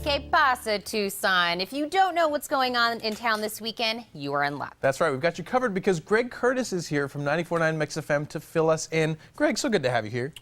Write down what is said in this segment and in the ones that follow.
Que pasa, Tucson? If you don't know what's going on in town this weekend, you are in luck. That's right. We've got you covered because Greg Curtis is here from 94.9 MIXfm to fill us in. Greg, so good to have you here.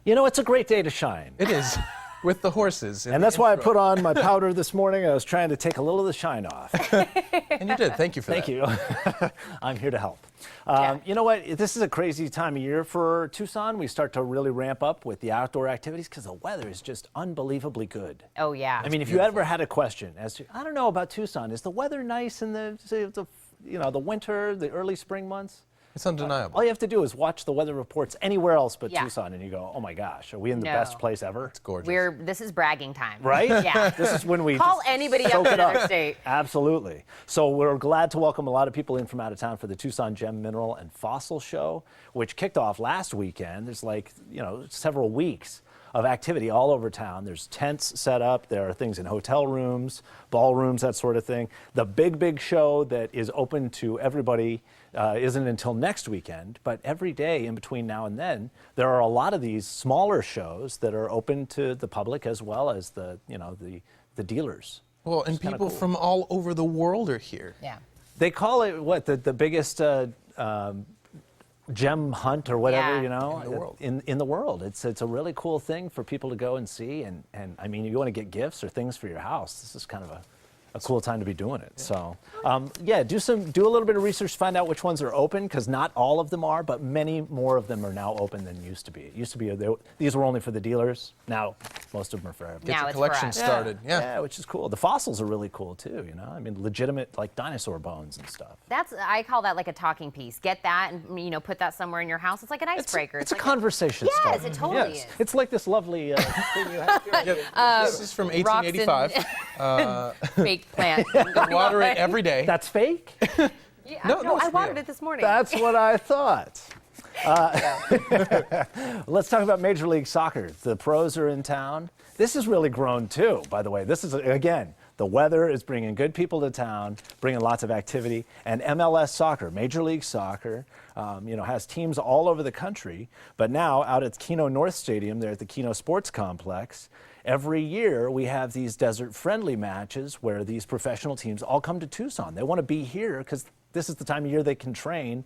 You know, it's a great day to shine. It is. With the horses. And that's why I put on my powder this morning. I was trying to take a little of the shine off. And you did. Thank you for that. Thank you. I'm here to help. Yeah. You know what? This is a crazy time of year for Tucson. We start to really ramp up with the outdoor activities because the weather is just unbelievably good. Oh, yeah. I mean, if you ever had a question as to, I don't know about Tucson, is the weather nice in the winter, the early spring months? It's undeniable. All you have to do is watch the weather reports anywhere else but Yeah. Tucson, and you go, oh my gosh, are we in the No. best place ever? It's gorgeous. This is bragging time. Right? Yeah. This is when we Call just anybody up soak in it another up. state. Absolutely. So we're glad to welcome a lot of people in from out of town for the Tucson Gem, Mineral, and Fossil Show, which kicked off last weekend. There's several weeks of activity all over town. There's tents set up. There are things in hotel rooms, ballrooms, that sort of thing. The big show that is open to everybody isn't until next weekend, but every day in between now and then, there are a lot of these smaller shows that are open to the public as well as the dealers. Well, and people cool. from all over the world are here. Yeah. They call it the biggest gem hunt or whatever, Yeah. in the world. In the world. It's a really cool thing for people to go and see, and I mean, you want to get gifts or things for your house. This is kind of a cool time to be doing it. So, do a little bit of research, find out which ones are open, because not all of them are, but many more of them are now open than used to be. It used to be these were only for the dealers. Now most of them are for everybody. Now Get it's the for collection us. started. Yeah. Which is cool. The fossils are really cool too. I mean, legitimate like dinosaur bones and stuff. I call that like a talking piece. Get that and put that somewhere in your house. It's like an icebreaker. It's a like conversation Yes, starter. it totally is. It's like this lovely thing you have here. This is from 1885. Fake plant. Water it every day. That's fake? Yeah, No, I it's watered real. it this morning. That's what I thought. Let's talk about Major League Soccer. The pros are in town. This has really grown too, by the way. This is, again, the weather is bringing good people to town, bringing lots of activity. And MLS Soccer, Major League Soccer, has teams all over the country. But now out at Keno North Stadium, there at the Keno Sports Complex, every year we have these desert-friendly matches where these professional teams all come to Tucson. They want to be here because this is the time of year they can train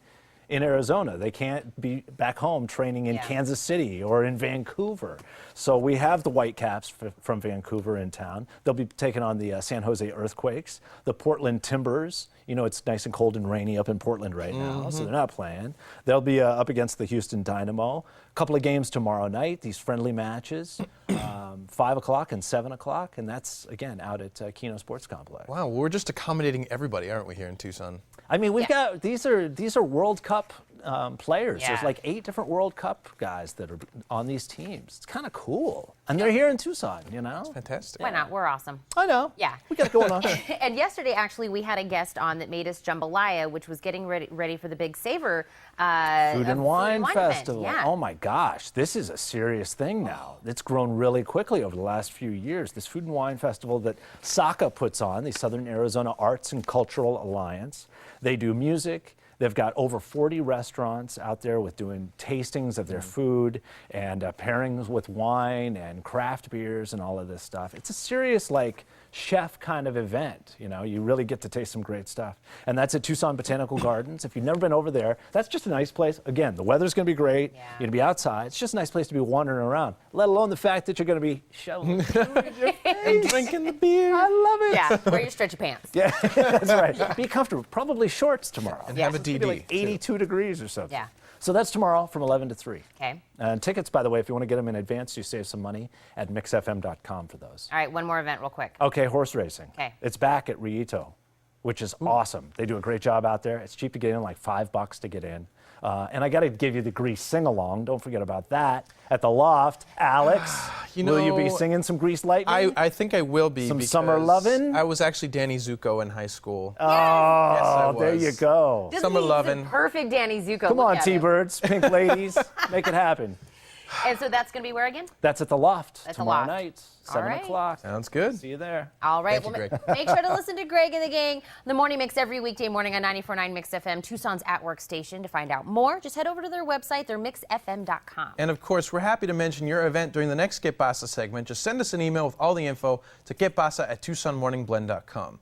in Arizona. They can't be back home training in Kansas City or in Vancouver. So we have the Whitecaps from Vancouver in town. They'll be taking on the San Jose Earthquakes, the Portland Timbers. It's nice and cold and rainy up in Portland right now, so they're not playing. They'll be up against the Houston Dynamo. A couple of games tomorrow night, these friendly matches, 5 o'clock and 7 o'clock, and that's, again, out at Keno Sports Complex. Wow, we're just accommodating everybody, aren't we, here in Tucson? I mean, we've got these are World Cup players. Yeah. There's like 8 different World Cup guys that are on these teams. It's kind of cool, and they're here in Tucson. Fantastic. Why not? We're awesome. I know. Yeah. We got it going on. And yesterday, actually, we had a guest on that made us jambalaya, which was getting ready for the big Savor Food and Wine event. Festival. Yeah. Oh my gosh, this is a serious thing now. It's grown really quickly over the last few years. This Food and Wine Festival that SACA puts on, the Southern Arizona Arts and Cultural Alliance. They do music. They've got over 40 restaurants out there with doing tastings of their food and pairings with wine and craft beers and all of this stuff. It's a serious, chef kind of event. You really get to taste some great stuff. And that's at Tucson Botanical Gardens. If you've never been over there, that's just a nice place. Again, the weather's going to be great. Yeah. You're going to be outside. It's just a nice place to be wandering around, let alone the fact that you're going to be shoveling food in your face. And drinking the beer. I love it. Yeah, wear your stretchy pants. Yeah, that's right. Be comfortable. Probably shorts tomorrow. And have a It's gonna DD. be like 82 degrees or something. Yeah. So that's tomorrow from 11 to 3. Okay. And tickets, by the way, if you want to get them in advance, you save some money at MIXfm.com for those. All right, one more event real quick. Okay, horse racing. Okay. It's back at Rito, which is awesome. They do a great job out there. It's cheap to get in, like $5 to get in. And I got to give you the Grease sing-along. Don't forget about that. At the Loft, Alex, will you be singing some Grease Lightning? I think I will be. Some because Summer Lovin'? I was actually Danny Zuko in high school. Oh, I there was. you go. Doesn't Summer he? He's Lovin'. the perfect Danny Zuko. Come Look on, at him. T-Birds, Pink Ladies, make it happen. And so that's going to be where again? That's at the Loft At the tomorrow Loft. night, All 7 right. o'clock. Sounds good. See you there. All right. Thank you, Greg. Make sure to listen to Greg and the gang. The Morning Mix every weekday morning on 94.9 MIXfm, Tucson's at-work station. To find out more, just head over to their website, they're MIXfm.com. And of course, we're happy to mention your event during the next Get Pasa segment. Just send us an email with all the info to getpasa@TucsonMorningBlend.com.